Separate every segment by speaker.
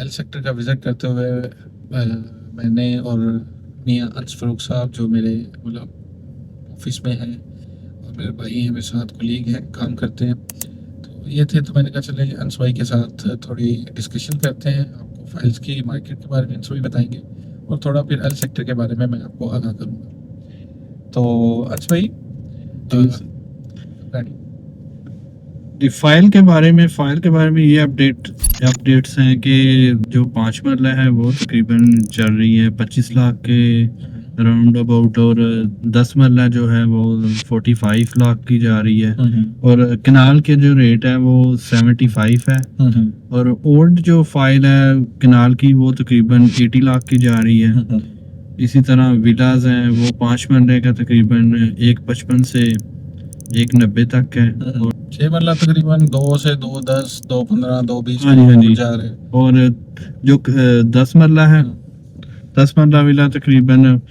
Speaker 1: L sector का visit करते हुए मैंने और मियाँ अंस फ़ारूक साहब जो मेरे मतलब ऑफिस में हैं और मेरे भाई हैं, मेरे साथ कोलीग हैं, काम करते हैं। तो ये थे, तो मैंने कहा चले अंस भाई के साथ थोड़ी डिस्कशन करते हैं। आपको फाइल्स की मार्केट के बारे में अंस भाई बताएंगे और थोड़ा फिर एल सेक्टर के बारे में मैं आपको आगाह करूँगा। तो अंस भाई
Speaker 2: जी
Speaker 1: ready?
Speaker 2: फाइल के बारे में ये अपडेट्स हैं कि जो 5 मरला है वो तकरीबन चल रही है 25 लाख के राउंड अबाउट, और 10 मरला जो है वो 45 लाख की जा रही है, और कनाल के जो रेट है वो 75 है, और ओल्ड जो फाइल है कनाल की वो तकरीबन 80 लाख की जा रही है। इसी तरह विलाज हैं वो 5 मरले का तकरीबन 155 से 190 तक है, और
Speaker 1: 6 मरला तकरीबन 2 से 210, 215, 220
Speaker 2: हाँ जी
Speaker 1: जा रहे हैं।
Speaker 2: और जो 10 मरला है, 10 मरला विला तकरीबन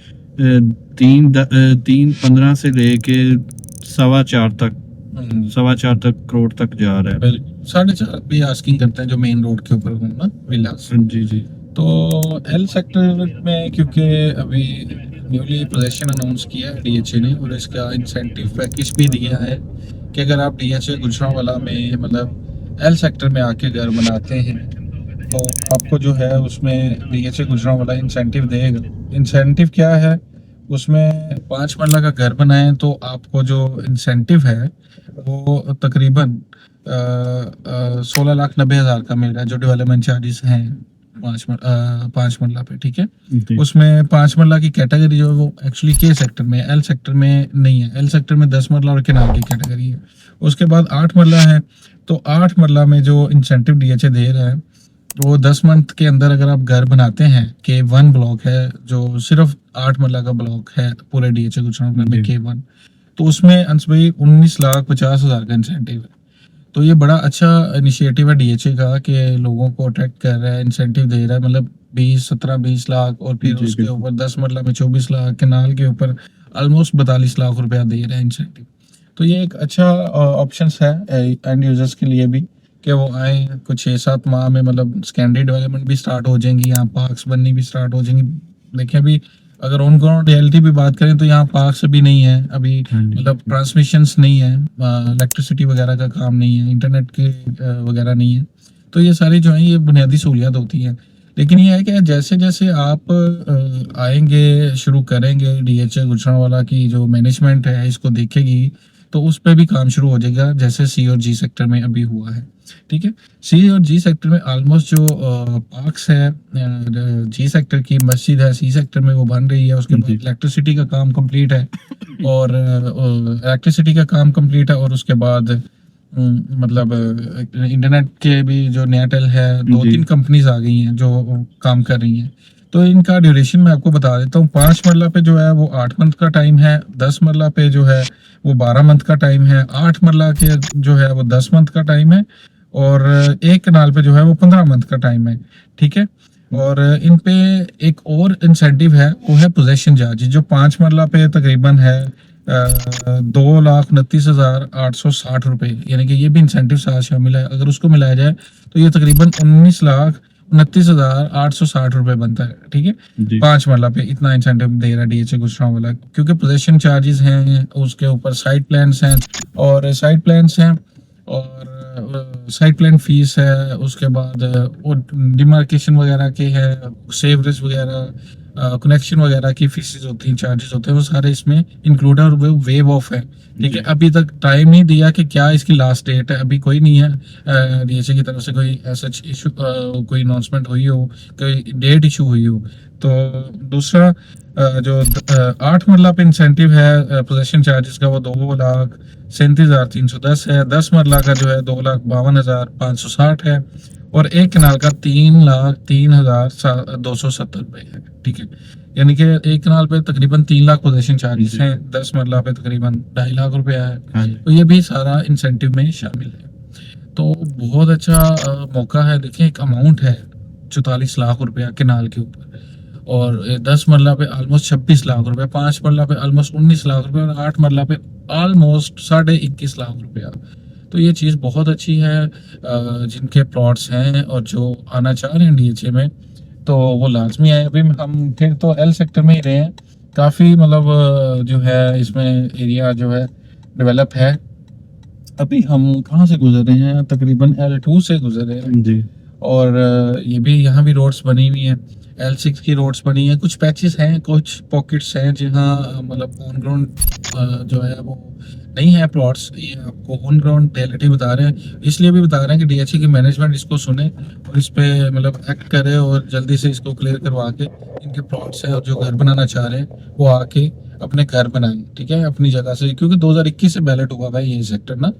Speaker 2: 3.15 से लेके 4.25 तक करोड़ तक जा रहा है।
Speaker 1: 4.5 भी आस्किंग करते हैं जो मेन रोड के ऊपर हो ना विलास।
Speaker 2: जी
Speaker 1: तो एल सेक्टर में क्योंकि अभी न्यूली पोजीशन अनाउंस किया है डीएचए ने, और इसका इंसेंटिव पैकेज भी दिया है कि अगर आप डीएचए गुजरांवाला में मतलब एल सेक्टर में आके घर बनाते हैं तो आपको जो है उसमें डीएचए गुजरांवाला इंसेंटिव देगा। इंसेंटिव क्या है उसमें, 5 मरला का घर बनाएं तो आपको जो इंसेंटिव है वो तकरीबन 16,90,000 का मिल रहा है, जो डेवलपमेंट चार्जेस हैं 5 मरला पे। ठीक है, उसमें 5 मरला की कैटेगरी जो है वो एक्चुअली के सेक्टर में, एल सेक्टर में नहीं है। एल सेक्टर में 10 मरला और केनाल की कैटेगरी है। उसके बाद 8 मरला है, तो 8 मरला में जो इंसेंटिव डीएचए दे रहा है वो 10 मंथ के अंदर अगर आप घर बनाते हैं, के 1 ब्लॉक है जो सिर्फ 8 मरला का ब्लॉक है पूरे डीएचए गुजरात में के 1, तो उसमें अंश भाई 19,50,000 का इंसेंटिव है। तो ये बड़ा अच्छा इनिशिएटिव है डीएचए का कि लोगों को अट्रैक्ट कर रहा है, इंसेंटिव दे रहा है, मतलब 20 लाख, और फिर उसके ऊपर 10 मरला में 24 लाख, केनाल के ऊपर ऑलमोस्ट 42 लाख रुपया दे रहा है इंसेंटिव। तो ये एक अच्छा ऑप्शन है एंड यूजर्स के लिए भी कि वो आए कुछ 6-7 माह में, मतलब सेकेंडरी डेवलपमेंट भी स्टार्ट हो जाएंगी, यहाँ पार्क्स बननी भी स्टार्ट हो जाएंगी। देखिए अभी अगर ऑन ग्राउंड रियलिटी भी बात करें तो यहाँ पार्क्स भी नहीं है अभी, मतलब ट्रांसमिशंस नहीं है, इलेक्ट्रिसिटी वगैरह का काम नहीं है, इंटरनेट के वगैरह नहीं है। तो ये सारी जो है ये बुनियादी सहूलियात होती हैं। लेकिन ये है कि जैसे जैसे आप आएंगे, शुरू करेंगे, डीएचए गुजरांवाला की जो मैनेजमेंट है इसको देखेगी तो उस पर भी काम शुरू हो जाएगा, जैसे सी और जी सेक्टर में अभी हुआ है। ठीक है, सी और जी सेक्टर में ऑलमोस्ट जो पार्क्स है, जी सेक्टर की मस्जिद है, सी सेक्टर में वो बन रही है। उसके बाद इलेक्ट्रिसिटी का काम कंप्लीट है, और इलेक्ट्रिसिटी का काम कंप्लीट है, और उसके बाद मतलब इंटरनेट के भी जो एयरटेल है, 2-3 कंपनीज आ गई हैं जो काम कर रही हैं। तो इनका ड्यूरेशन मैं आपको बता देता हूँ। 5 मरला पे जो है वो 8 मंथ का टाइम है, 10 मरला पे जो है वो 12 मंथ का टाइम है, 8 मरला के जो है वो 10 मंथ का टाइम है, और एक कनाल पे जो है वो 15 मंथ का टाइम है। ठीक है, और इन पे एक और इंसेंटिव है, वो है पोजेशन चार्ज, जो 5 मरला पे तकरीबन है 2,29,860 रुपये, यानी कि ये भी इंसेंटिव साथ शामिल है। अगर उसको मिलाया जाए तो ये तकरीबन 19,29,860 रुपये बनता है। ठीक है, 5 मरला पे इतना इंसेंटिव दे रहा है डीएचए गुजरांवाला, क्योंकि पोजेशन चार्जेस हैं, उसके ऊपर साइट प्लान्स हैं, और साइट प्लान फीस है, उसके बाद वो डिमार्केशन वगैरह के है, सेवरेज वगैरह, कनेक्शन वगैरह की फीसेस होती हैं, चार्जेस होते हैं, वो सारे इसमें इंक्लूड है, और वो वेव ऑफ है। ठीक है, अभी तक टाइम नहीं दिया कि क्या इसकी लास्ट डेट है, अभी कोई नहीं है डीएचए की तरफ से कोई ऐसा इशू, कोई अनाउंसमेंट हुई हो, कोई डेट इशू हुई हो। तो दूसरा जो 8 मरला पे इंसेंटिव है पोजेशन चार्जेस का, वो 2,37,310 है। 10 मरला का जो है 2,52,560 है, और एक कनाल का 3,03,270 रुपये है। ठीक है, यानी कि एक कनाल पे तकरीबन 3 लाख पोजेशन चार्जेस हैं, 10 मरला पे तकरीबन 2.5 लाख रुपया है। तो ये भी सारा इंसेंटिव में शामिल है। तो बहुत अच्छा मौका है। देखिए एक अमाउंट है 44 लाख रुपया केनाल के ऊपर, और 10 मरला पे ऑलमोस्ट 26 लाख रुपया, 5 मरला पे ऑलमोस्ट 19 लाख रुपया, और 8 मरला पे ऑलमोस्ट 21.5 लाख रुपया। तो ये चीज़ बहुत अच्छी है। जिनके प्लॉट्स हैं और जो आना चाह रहे हैं डीएचए में, तो वो लाजमी है। अभी हम फिर तो एल सेक्टर में ही रहे हैं, काफ़ी मतलब जो है इसमें एरिया जो है डेवलप है। अभी हम कहाँ से गुजर रहे हैं, तकरीबन L2 से गुजर रहे हैं।
Speaker 2: जी
Speaker 1: और ये भी यहाँ भी रोड्स बनी हुई हैं, L6 की रोड्स बनी हैं। कुछ पैचेस हैं, कुछ पॉकेट्स हैं जहाँ मतलब ऑन ग्राउंड जो है वो नहीं है प्लॉट्स। ये आपको ऑन ग्राउंड रियलिटी बता रहे हैं, इसलिए भी बता रहे हैं कि डीएचए की मैनेजमेंट इसको सुने और इस पे मतलब एक्ट करे और जल्दी से इसको क्लियर करवा के इनके प्लॉट्स हैं और जो घर बनाना चाह रहे हैं वो आके अपने घर बनाएं, ठीक है, अपनी जगह से। क्योंकि 2021 से बैलेट हुआ भाई ये सेक्टर ना,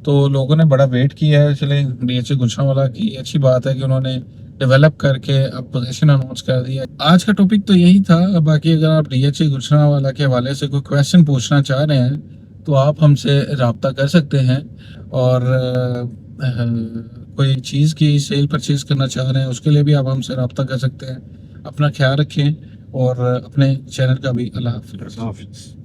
Speaker 1: तो लोगों ने बड़ा वेट किया है। चले डीएचए गुजरांवाला की अच्छी बात है कि उन्होंने डेवलप करके अब पोजीशन अनाउंस कर दिया। आज का टॉपिक तो यही था। बाकी अगर आप डीएचए गुजरांवाला के हवाले से कोई क्वेश्चन पूछना चाह रहे हैं तो आप हमसे रब्ता कर सकते हैं। और कोई चीज़ की सेल परचेज करना चाह रहे हैं उसके लिए भी आप हमसे रब्ता कर सकते हैं। अपना ख्याल रखें और अपने चैनल का भी अल्लाह हाफिज़।
Speaker 2: हाफिज़।